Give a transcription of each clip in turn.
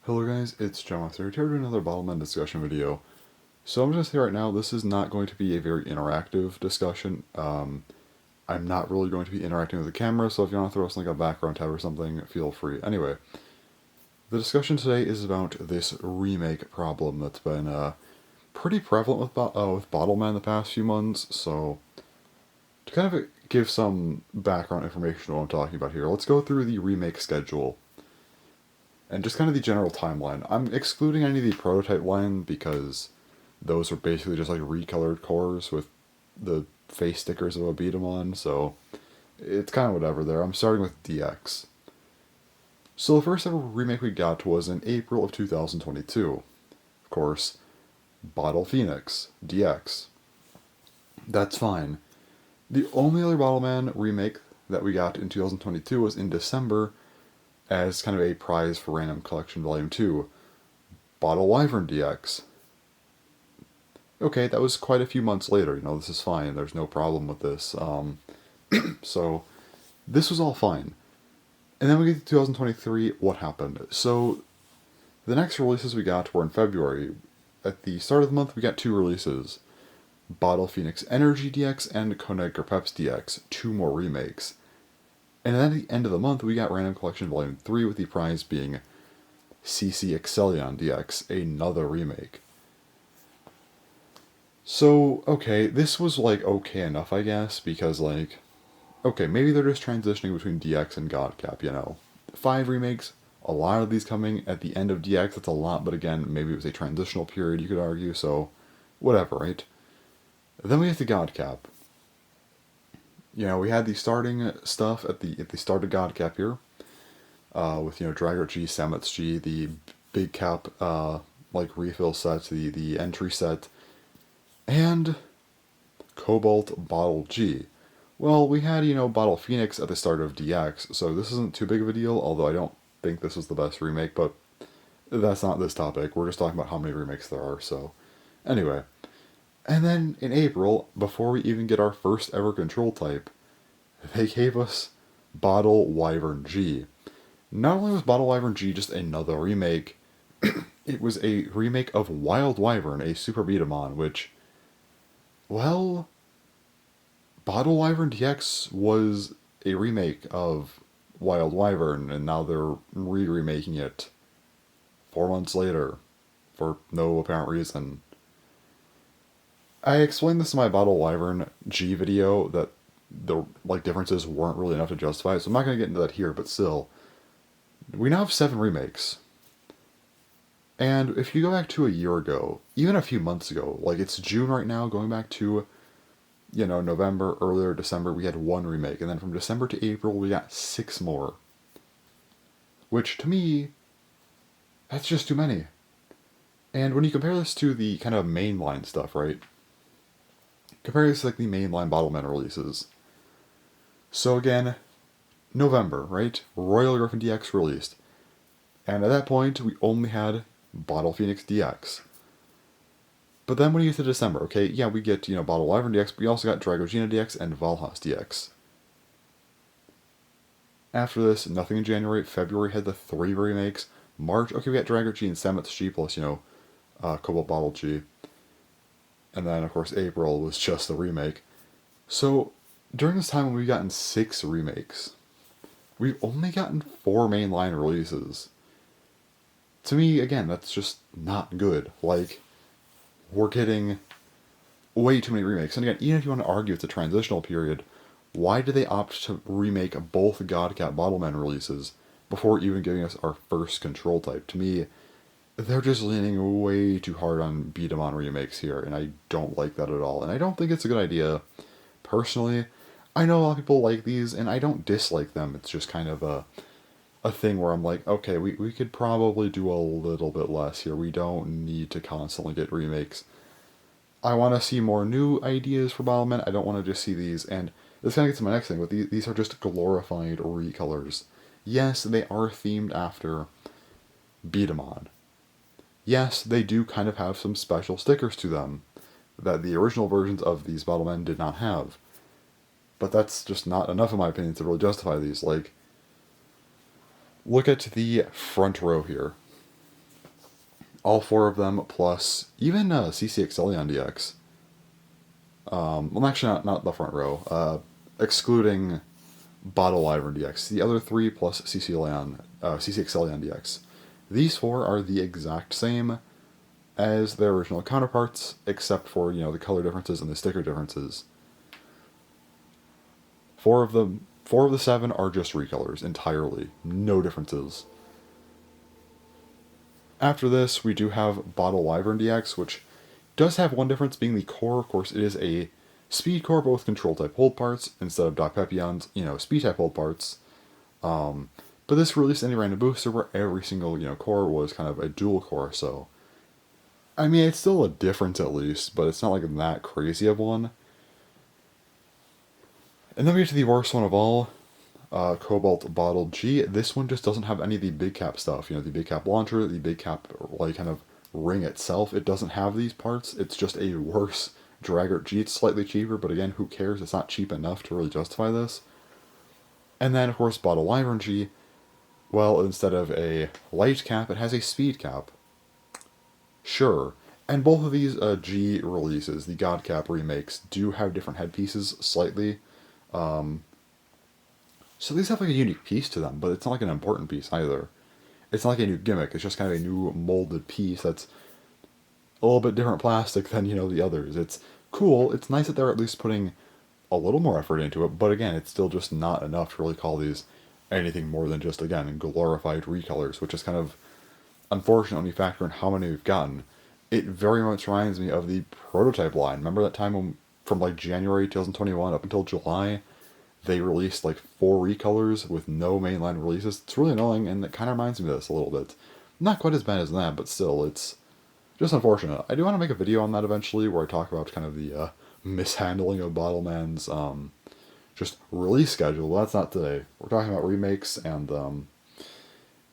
Hello guys, it's John here to do another Bottleman discussion video. So I'm just going to say right now, this is not going to be a very interactive discussion. I'm not really going to be interacting with the camera, so if you want to throw us like a background tab or something, feel free. Anyway, the discussion today is about this remake problem that's been pretty prevalent with Bottleman the past few months, so to kind of give some background information on what I'm talking about here, let's go through the remake schedule. And just kind of the general timeline. I'm excluding any of the prototype line because those are basically just like recolored cores with the face stickers of a beat 'em on, so it's kind of whatever there. I'm starting with DX. So the first ever remake we got was in April of 2022. Of course, Bottle Phoenix, DX. That's fine. The only other Bottleman remake that we got in 2022 was in December as kind of a prize for Random Collection Volume 2, Bottle Wyvern DX. Okay, that was quite a few months later, this is fine, there's no problem with this. So, this was all fine. And then we get to 2023, what happened? So, the next releases we got were in February. At the start of the month, we got two releases. Bottle Phoenix Energy DX and Conegra Peps DX, two more remakes. And then at the end of the month, we got Random Collection Volume 3 with the prize being CC Excellion DX, another remake. So, okay, this was okay enough, I guess, because okay, maybe they're just transitioning between DX and Godcap, 5 remakes, a lot of these coming at the end of DX, that's a lot, but again, maybe it was a transitional period, you could argue, so whatever, right? Then we have to Godcap. We had the starting stuff at the start of Godcap here, with Dragot G, Samet's G, the big cap refill set, the entry set, and Cobalt Bottle G. Well, we had Bottle Phoenix at the start of DX, so this isn't too big of a deal. Although I don't think this was the best remake, but that's not this topic. We're just talking about how many remakes there are. So, anyway. And then in April, before we even get our first ever control type, they gave us Bottle Wyvern G. Not only was Bottle Wyvern G just another remake, it was a remake of Wild Wyvern, a Super Beat-em-on, which, well, Bottle Wyvern DX was a remake of Wild Wyvern, and now they're re-remaking it 4 months later, for no apparent reason. I explained this in my Bottle Wyvern G video, that the differences weren't really enough to justify it, so I'm not going to get into that here, but still. We now have 7 remakes. And if you go back to a year ago, even a few months ago, it's June right now, going back to, November, earlier December, we had 1 remake. And then from December to April, we got 6 more. Which, to me, that's just too many. And when you compare this to the kind of mainline stuff, right? Compare this to the mainline Bottleman releases. So again, November, right? Royal Griffin DX released. And at that point, we only had Bottle Phoenix DX. But then when you get to December, okay, yeah, we get, Bottle Wyvern DX, but we also got Dragogena DX and Valhas DX. After this, nothing in January. February had the 3 remakes. March, okay, we got Dragot G and Samet's G plus, Cobalt Bottle G. And then, of course, April was just the remake. So, during this time when we've gotten 6 remakes, we've only gotten 4 mainline releases. To me, again, that's just not good. We're getting way too many remakes. And again, even if you want to argue it's a transitional period, why did they opt to remake both Godcat Bottleman releases before even giving us our first control type? To me, they're just leaning way too hard on beat-em-on remakes here, and I don't like that at all. And I don't think it's a good idea. Personally, I know a lot of people like these, and I don't dislike them. It's just kind of a thing where I'm like, okay, we could probably do a little bit less here. We don't need to constantly get remakes. I want to see more new ideas for Bottleman. I don't want to just see these, and this kind of gets to my next thing, but these are just glorified recolors. Yes, they are themed after Beat 'em on. Yes, they do kind of have some special stickers to them that the original versions of these Bottlemen did not have. But that's just not enough, in my opinion, to really justify these. Look at the front row here. All four of them, plus even CCX Leon DX. Well, actually, not the front row. Excluding Bottle Wyvern DX. The other three plus CCX Leon DX. These four are the exact same as their original counterparts, except for, the color differences and the sticker differences. Four of the seven are just recolors entirely. No differences. After this, we do have Bottle Wyvern DX, which does have one difference being the core. Of course, it is a speed core, but with control type hold parts instead of Doc Pepion's, speed type hold parts. But this released any random booster where every single, core was kind of a dual core, so. I mean, it's still a difference at least, but it's not like that crazy of one. And then we get to the worst one of all, Cobalt Bottle G. This one just doesn't have any of the big cap stuff. The big cap launcher, the big cap, kind of ring itself. It doesn't have these parts. It's just a worse Draggart G. It's slightly cheaper, but again, who cares? It's not cheap enough to really justify this. And then, of course, Bottle Wyvern G. Well, instead of a light cap, it has a speed cap. Sure. And both of these G releases, the God Cap remakes, do have different headpieces slightly. So these have like a unique piece to them, but it's not like an important piece either. It's not like a new gimmick, it's just kind of a new molded piece that's a little bit different plastic than, the others. It's cool, it's nice that they're at least putting a little more effort into it, but again, it's still just not enough to really call these anything more than just, again, glorified recolors, which is kind of unfortunate when you factor in how many we've gotten. It very much reminds me of the prototype line. Remember that time when, from like January 2021 up until July, they released like 4 recolors with no mainline releases? It's really annoying, and it kind of reminds me of this a little bit. Not quite as bad as that, but still, it's just unfortunate. I do want to make a video on that eventually, where I talk about kind of the mishandling of Bottleman's just release schedule. Well, that's not today. We're talking about remakes, and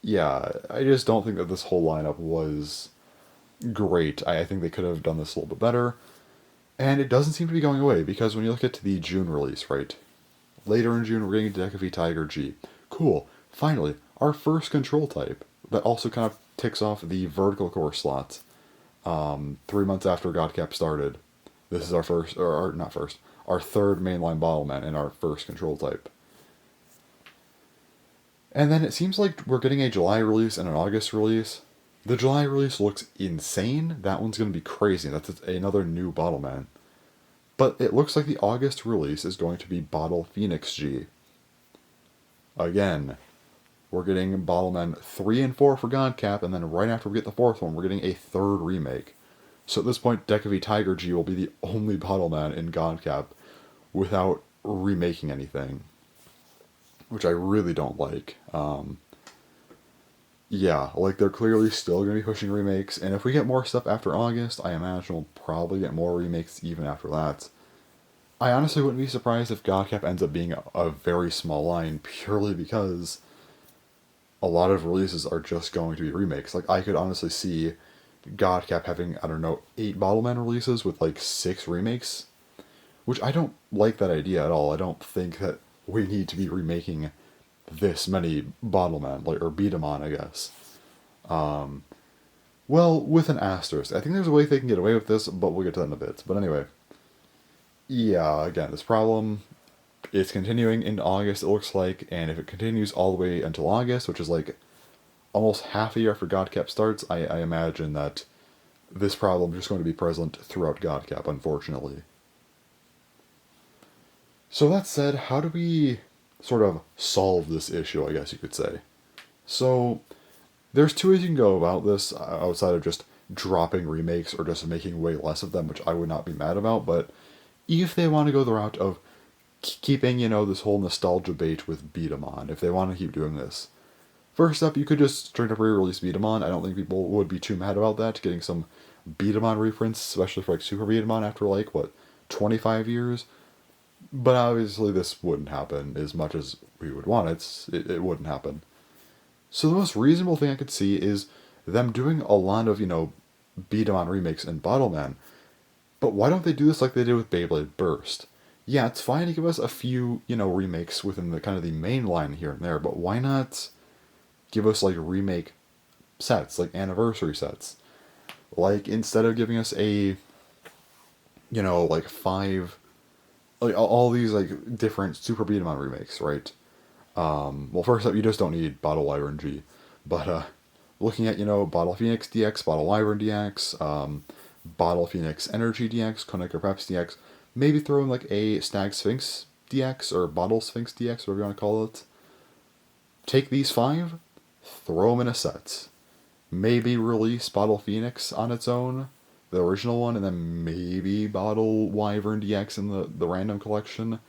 yeah, I just don't think that this whole lineup was great. I think they could have done this a little bit better, and it doesn't seem to be going away, because when you look at the June release, right? Later in June, we're getting Decavy Tiger G. Cool. Finally, our first control type that also kind of ticks off the vertical core slot. 3 months after Godcap started. This is our first, not first, our third mainline Bottleman and our first control type. And then it seems like we're getting a July release and an August release. The July release looks insane. That one's going to be crazy. That's another new Bottleman. But it looks like the August release is going to be Bottle Phoenix G. Again, we're getting Bottlemen 3 and 4 for Godcap, and then right after we get the fourth one, we're getting a third remake. So at this point, Decavy Tiger G will be the only Bottleman in Godcap without remaking anything, which I really don't like. Yeah, like they're clearly still going to be pushing remakes, and if we get more stuff after August, I imagine we'll probably get more remakes even after that. I honestly wouldn't be surprised if Godcap ends up being a very small line, purely because a lot of releases are just going to be remakes. Like, I could honestly see Godcap having, 8 Bottleman releases with like 6 remakes, which I don't like that idea at all. I don't think that we need to be remaking this many Bottlemen, or beat 'em on, I guess. Well, with an asterisk. I think there's a way they can get away with this, but we'll get to that in a bit. But anyway, yeah, again, this problem is continuing into August, it looks like, and if it continues all the way until August, which is like almost half a year after Godcap starts, I imagine that this problem is just going to be present throughout Godcap, unfortunately. So that said, how do we sort of solve this issue, I guess you could say? So, there's 2 ways you can go about this, outside of just dropping remakes or just making way less of them, which I would not be mad about, but if they want to go the route of keeping, this whole nostalgia bait with Beat 'em on, if they want to keep doing this. First up, you could just straight up re-release Beat 'em on. I don't think people would be too mad about that, getting some Beat 'em on reprints, especially for like Super Beat 'em on after 25 years? But obviously this wouldn't happen as much as we would want it wouldn't happen. So the most reasonable thing I could see is them doing a lot of, Beat 'em on remakes in Bottleman. But why don't they do this like they did with Beyblade Burst? Yeah, it's fine to give us a few, remakes within the kind of the main line here and there, but why not give us like remake sets, like anniversary sets? Like, instead of giving us a, like five, like all these like different Super Beat 'em up remakes, right? Well, first up, you just don't need Bottle Wyvern G, but looking at Bottle Phoenix DX, Bottle Wyvern DX, Bottle Phoenix Energy DX, Konica Preps DX, maybe throw in like a Stag Sphinx DX or Bottle Sphinx DX, whatever you want to call it. Take these five, throw them in a set. Maybe release Bottle Phoenix on its own, the original one, and then maybe Bottle Wyvern DX in the random collection.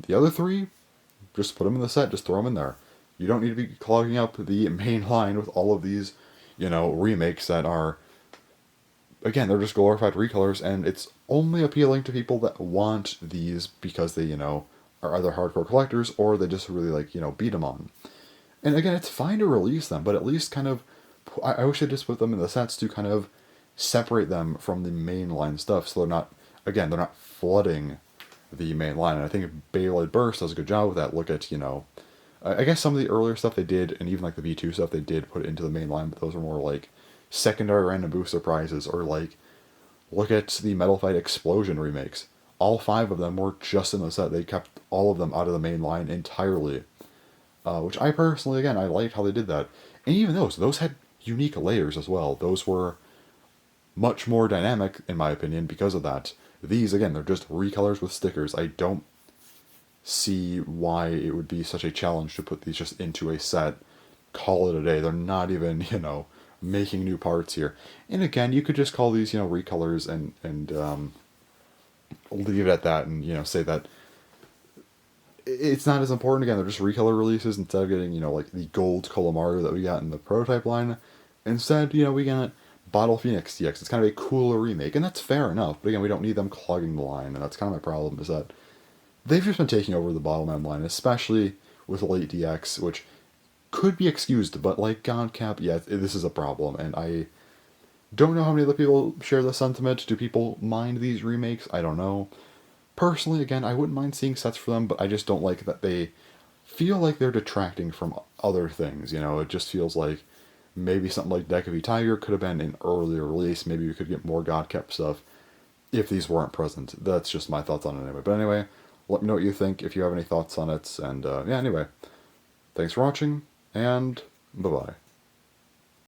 The other three, just put them in the set, just throw them in there. You don't need to be clogging up the main line with all of these, remakes that are, again, they're just glorified recolors, and it's only appealing to people that want these because they, are either hardcore collectors or they just really like, beat them on. And again, it's fine to release them, but at least kind of, I wish they just put them in the sets to kind of separate them from the mainline stuff, so they're not flooding the main line. And I think Beyblade Burst does a good job with that. Look at, I guess some of the earlier stuff they did, and even like the V2 stuff they did put into the main line, but those are more like secondary random booster prizes, or like, look at the Metal Fight Explosion remakes. All five of them were just in the set. They kept all of them out of the main line entirely. Which I personally, again, I liked how they did that. And even those had unique layers as well. Those were much more dynamic, in my opinion, because of that. These, again, they're just recolors with stickers. I don't see why it would be such a challenge to put these just into a set, call it a day. They're not even, making new parts here. And again, you could just call these, recolors and leave it at that and, say that it's not as important. Again, they're just recolor releases instead of getting, like the gold Colomaru that we got in the prototype line. Instead, we got Bottle Phoenix DX. It's kind of a cooler remake, and that's fair enough. But again, we don't need them clogging the line, and that's kind of my problem, is that they've just been taking over the Bottleman line, especially with Elite DX, which could be excused, but like Godcap, yeah, this is a problem, and I don't know how many other people share the sentiment. Do people mind these remakes? I don't know. Personally, again, I wouldn't mind seeing sets for them, but I just don't like that they feel like they're detracting from other things. It just feels like maybe something like Deck of E Tiger could have been an earlier release. Maybe we could get more Godkept stuff if these weren't present. That's just my thoughts on it anyway. But anyway, let me know what you think if you have any thoughts on it. And yeah, anyway, thanks for watching, and bye-bye.